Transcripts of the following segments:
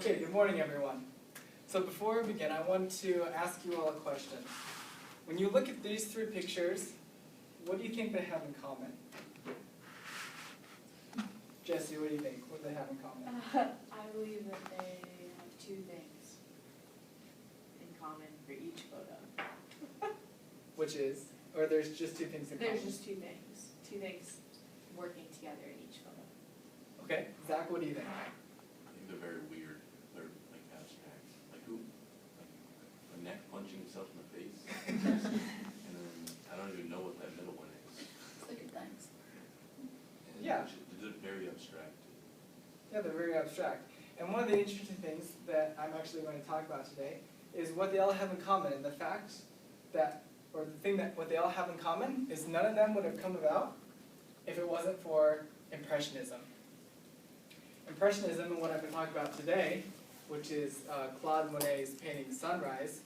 Okay, good morning everyone. So before we begin, I want to ask you all a question. When you look at these three pictures, what do you think they have in common? Jesse, what do you think? What do they have in common? I believe that they have two things in common for each photo. Which is? Or there's just two things in common? There's just two things working together in each photo. Okay, Zach, what do you think? I think they're very weird. They're like abstract. Like who? Like a neck punching himself in the face. And then I don't even know what that middle one is. Look at things. And Yeah. They're very abstract. Yeah, they're very abstract. And one of the interesting things that I'm actually going to talk about today is what they all have in common, and the fact that, or the thing that what they all have in common is none of them would have come about if it wasn't for Impressionism. Impressionism, and what I've been talking about today, which is Claude Monet's painting Sunrise,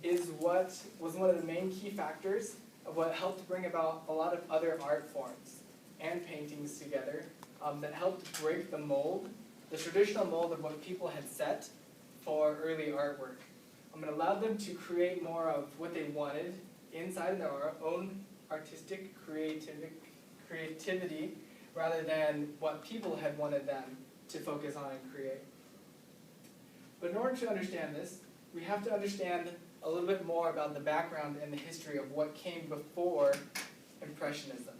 is what was one of the main key factors of what helped bring about a lot of other art forms and paintings together that helped break the mold, the traditional mold of what people had set for early artwork. It allowed them to create more of what they wanted inside their own artistic creativity rather than what people had wanted them to focus on and create. But in order to understand this, we have to understand a little bit more about the background and the history of what came before Impressionism.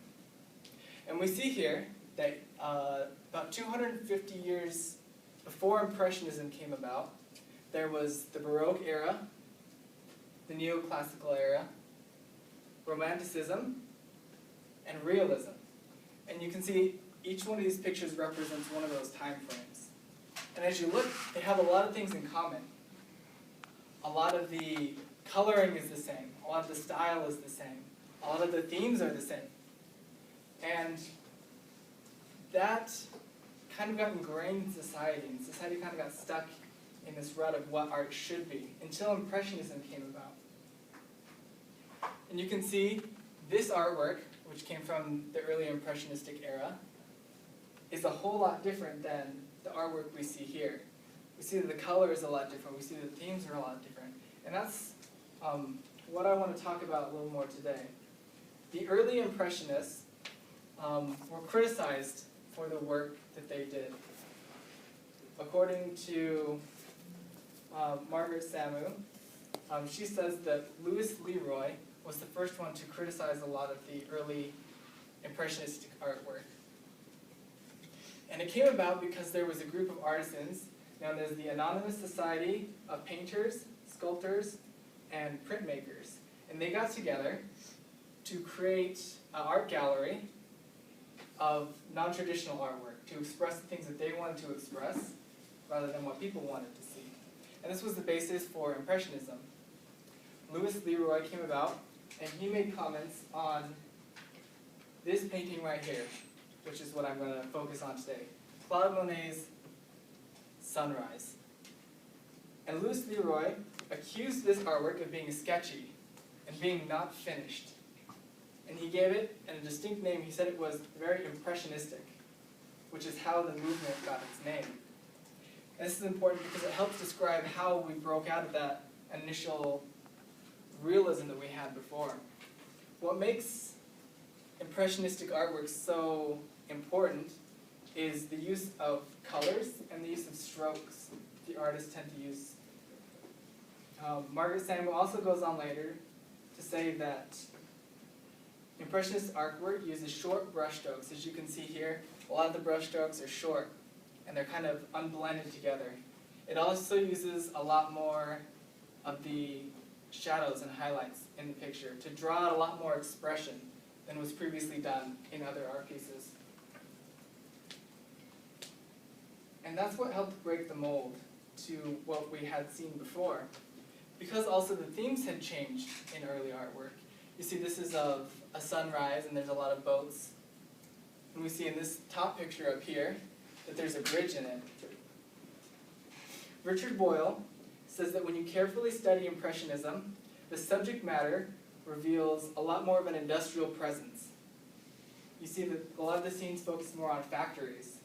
And we see here that about 250 years before Impressionism came about, there was the Baroque era, the Neoclassical era, Romanticism, and Realism. And you can see each one of these pictures represents one of those time frames. And as you look, they have a lot of things in common. A lot of the coloring is the same. A lot of the style is the same. A lot of the themes are the same. And that kind of got ingrained in society, and society kind of got stuck in this rut of what art should be until Impressionism came about. And you can see this artwork, which came from the early Impressionistic era, is a whole lot different than the artwork we see here. We see that the color is a lot different. We see that the themes are a lot different. And that's what I want to talk about a little more today. The early Impressionists were criticized for the work that they did. According to Margaret Samu, she says that Louis Leroy was the first one to criticize a lot of the early Impressionistic artwork. And it came about because there was a group of artisans known as the Anonymous Society of Painters, Sculptors, and Printmakers. And they got together to create an art gallery of non-traditional artwork, to express the things that they wanted to express rather than what people wanted to see. And this was the basis for Impressionism. Louis Leroy came about, and he made comments on this painting right here, which is what I'm going to focus on today. Claude Monet's Sunrise. And Louis Leroy accused this artwork of being sketchy and being not finished. And he gave it a distinct name. He said it was very impressionistic, which is how the movement got its name. And this is important because it helps describe how we broke out of that initial realism that we had before. What makes impressionistic artwork so important is the use of colors and the use of strokes the artists tend to use. Margaret Samu also goes on later to say that Impressionist artwork uses short brushstrokes. As you can see here, a lot of the brushstrokes are short and they're kind of unblended together. It also uses a lot more of the shadows and highlights in the picture to draw out a lot more expression than was previously done in other art pieces. And that's what helped break the mold to what we had seen before. Because also the themes had changed in early artwork. You see this is of a sunrise and there's a lot of boats. And we see in this top picture up here that there's a bridge in it. Richard Boyle says that when you carefully study Impressionism, the subject matter reveals a lot more of an industrial presence. You see that a lot of the scenes focus more on factories.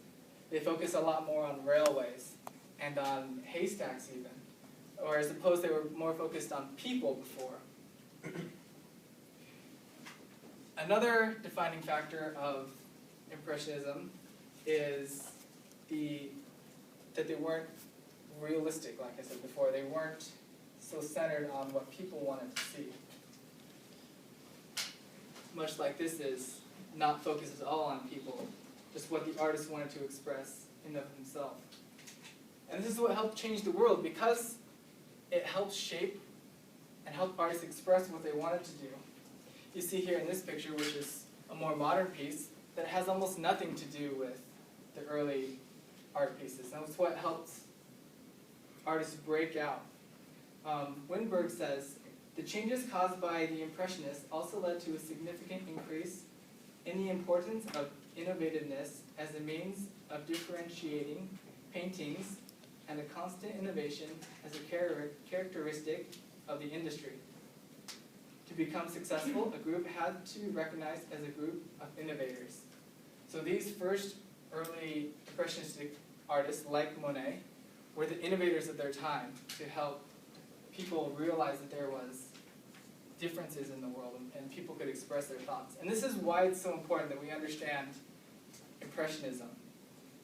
They focus a lot more on railways. and on haystacks even, or as opposed they were more focused on people before. Another defining factor of Impressionism is that they weren't realistic, like I said before. They weren't so centered on what people wanted to see. Much like this is not focused at all on people, just what the artist wanted to express in of himself. And this is what helped change the world, because it helped shape and help artists express what they wanted to do. You see here in this picture, which is a more modern piece, that has almost nothing to do with the early art pieces. And it's what helped artists break out. Winberg says, the changes caused by the Impressionists also led to a significant increase in the importance of innovativeness as a means of differentiating paintings and a constant innovation as a characteristic of the industry. To become successful, a group had to be recognized as a group of innovators. So these first early Impressionistic artists, like Monet, were the innovators of their time to help people realize that there was differences in the world and people could express their thoughts. And this is why it's so important that we understand Impressionism.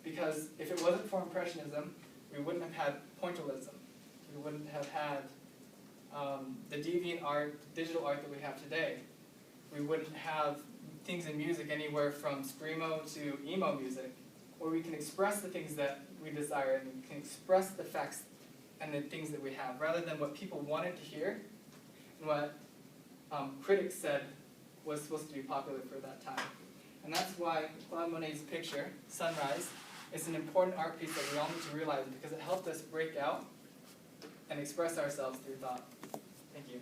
Because if it wasn't for Impressionism, we wouldn't have had Pointillism. We wouldn't have had the deviant art, digital art that we have today. We wouldn't have things in music anywhere from screamo to emo music, where we can express the things that we desire and we can express the facts and the things that we have, rather than what people wanted to hear and what critics said was supposed to be popular for that time. And that's why Claude Monet's picture, Sunrise, is an important art piece that we all need to realize, because it helped us break out and express ourselves through thought. Thank you.